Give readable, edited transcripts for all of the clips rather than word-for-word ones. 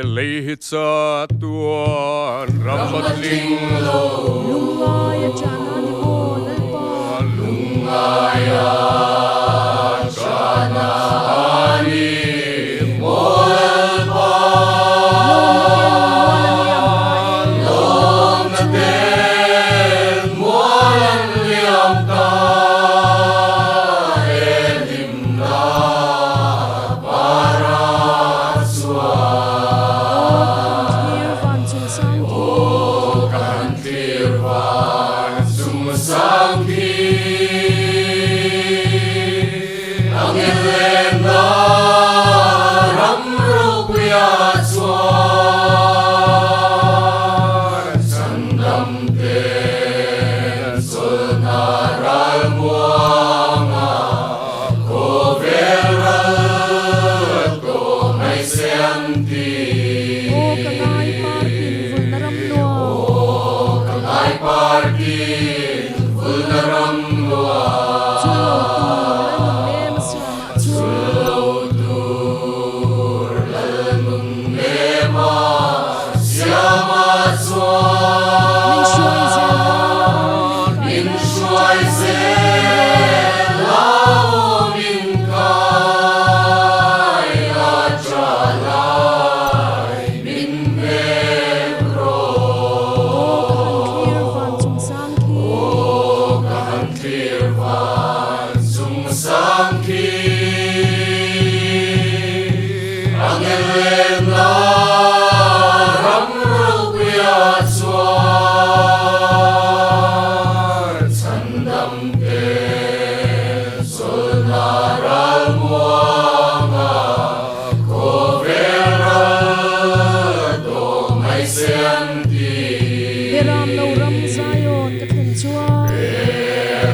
Lihit sa tuan rambat linglo Lungaya jana di bonalpa lungaya jana ani molpa long na den molan liam ta elim na para Tirvan sumasangki ang Elena ramrupuya suar sandam ten sonaral muanga koveral to may senti Parkin vulneram loa Zulotur lalung lema Siama zwan Min shuai zel Lao min kai Ajalai min membro Tirvan sumasangki ang Elena ramrupuya suar sandam ten sonaral muanga koveral to may senti Ram no ram zayon katen chua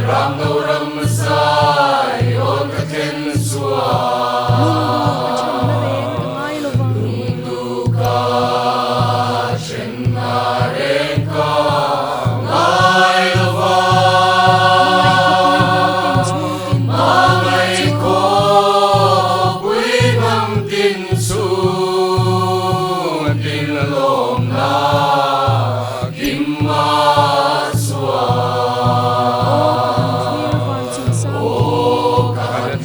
Ram no ram sayon katen sua Lunduka chenareka ngai lova Mangai ko buibam tin su Tinalom na Kimaswa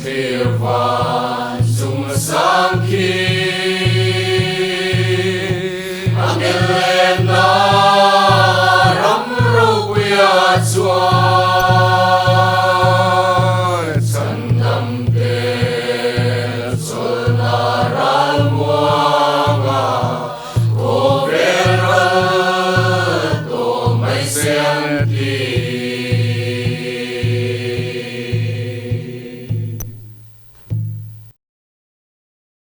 Tirvan sumasangki ang Elena ramrupuya suar sandam ten sonaral muanga koveral to may senti